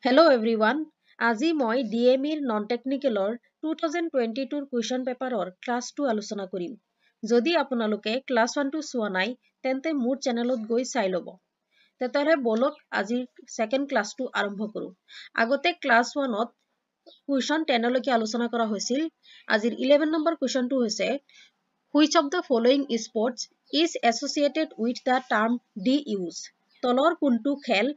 Hello everyone. আজি মই DMEৰ non-technicalৰ 2022 question paperৰ class 2 আলোচনা কৰিম। যদি আপোনালোকে class 1 টো চোৱা নাই তেন্তে মোৰ চেনেলত গৈ চাই ল'ব। তেতিয়াহ'লে বলক আজি second class টো আৰম্ভ কৰোঁ। আগতে class 1ত question 10 লৈকে আলোচনা কৰা হৈছিল। আজিৰ 11 নম্বৰ questionটো হৈছে Which of the following sports is associated with the term D-use? তলৰ কোনটো খেল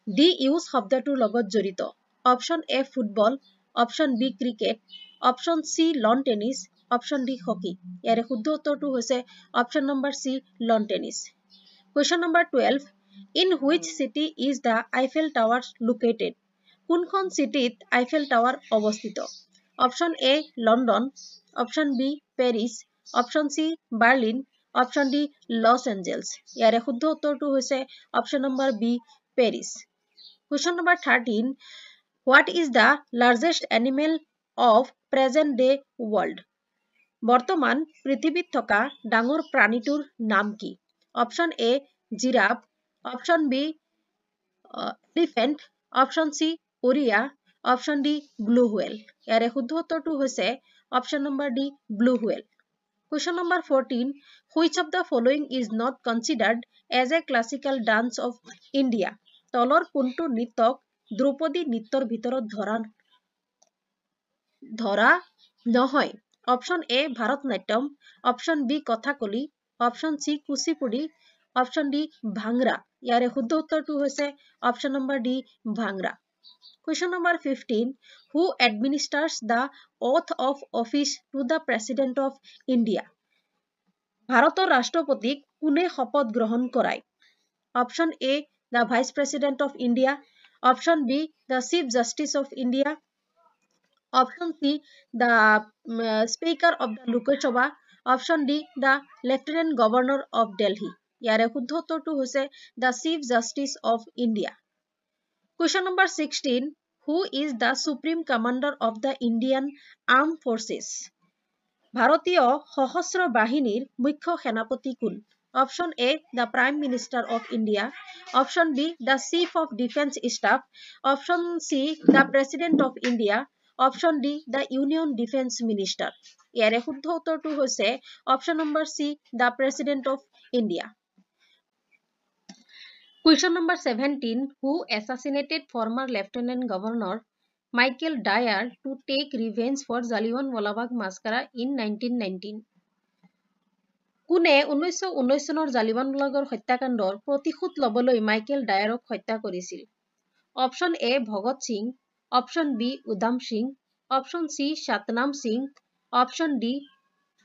ডি ইউজ শব্দটোৰ লগত জড়িত option A football option B cricket option C lawn tennis option D hockey ইয়াৰে শুদ্ধ উত্তৰটো হৈছে option number C lawn tennis question number 12 in which city is the Eiffel Tower located কোনখন চিটিত আইফেল টাৱাৰ অৱস্থিত option A London option B Paris option C Berlin option D Los Angeles ইয়াৰে শুদ্ধ উত্তৰটো হৈছে option number B Paris Question number 13. What is the largest animal of present day world? বৰ্তমান পৃথিৱীত থকা ডাঙৰ প্ৰাণীটোৰ নাম কি? Option A, giraffe. Option B, elephant. Option C, oriya. Option D, blue whale. ইয়াৰে শুদ্ধ উত্তৰটো হৈছে Option number D, blue whale. Question number 14. Which of the following is not considered as a classical dance of India? তলৰ কোনটো নৃত্যক দ্ৰুপদী নৃত্যৰ ভিতৰত ধৰা নহয় option A Bharatanatyam option B Kathakali option C Kuchipudi option D Bhangra ইয়াৰে শুদ্ধ উত্তৰটো হৈছে option number D Bhangra Question number 15 Who administers the oath of office to the President of India? ভাৰতৰ ৰাষ্ট্ৰপতিক কোনে শপত গ্ৰহণ কৰায় Option A the Vice President of India Option B the Chief Justice of India Option C the Speaker of the Lok Sabha Option D the Lieutenant Governor of Delhi ইয়াৰে শুদ্ধ উত্তৰটো হৈছে the Chief Justice of India Question number 16 Who is the Supreme Commander of the Indian Armed Forces ভাৰতীয় সশস্ত্ৰ বাহিনীৰ মুখ্য সেনাপতি কোন Option A, the Prime Minister of India. Option B, the Chief of Defense Staff. Option C, the President of India. Option D, the Union Defense Minister. ইয়াৰে শুদ্ধ উত্তৰটো হৈছে Option number C, the President of India. Question number 17. Who assassinated former Lieutenant Governor Michael Dyer to take revenge for Jallianwala Bagh massacre in 1919? কোনে 1919 চনৰ জালিৱানৱালা বাগৰ হত্যাকাণ্ডৰ প্ৰতিশোধ লবলৈ মাইকেল ডায়াৰক হত্যা কৰিছিল option A Bhagat Singh option B Udham Singh option C Satnam Singh option D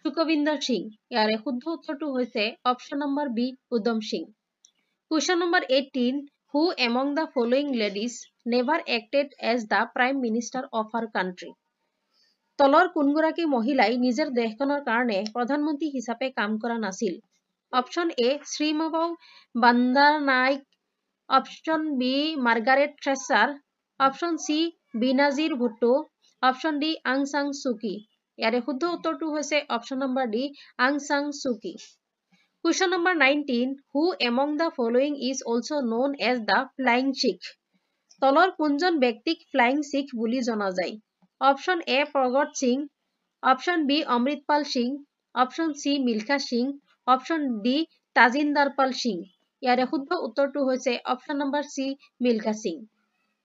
Sukhvinder Singh ইয়াৰে শুদ্ধ উত্তৰটো হৈছে option number B Udham Singh Question number 18 Who among the following ladies never acted as the Prime Minister of her country? তলৰ কোনগৰাকী মহিলাই নিজৰ দেশখনৰ কাৰণে প্ৰধানমন্ত্ৰী হিচাপে কাম কৰা নাছিল option A Sirimavo Bandaranaike option B Margaret Thatcher option C Benazir Bhutto option D Aung San Suu Kyi ইয়াৰে শুদ্ধ উত্তৰটো হৈছে option number D Aung San সুকি Question number 19 Who among the following is also known as the Flying Sikh তলৰ কোনজন ব্যক্তিক flying Sikh বুলি জনা যায় Option A Pragat Singh Option B Amritpal Singh Option C Milkha Singh Option D Tajinder Pal Singh ইয়াৰে শুদ্ধ উত্তৰটো হৈছে Option number C Milkha Singh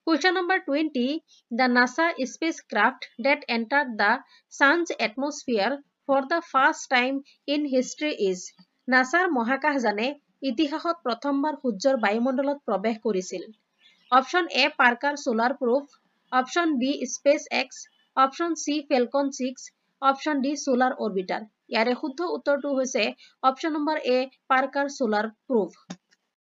Question number 20 The NASA spacecraft that entered the sun's atmosphere for the first time in history is NASAৰ মহাকাশযানে ইতিহাসত প্ৰথমবাৰ সূৰ্যৰ বায়ুমণ্ডলত প্ৰৱেশ কৰিছিল Option A Parker Solar Probe Option B SpaceX Option C Falcon 6 Option D Solar Orbiter ইয়াৰে শুদ্ধ উত্তৰটো হৈছে Option number A Parker Solar Probe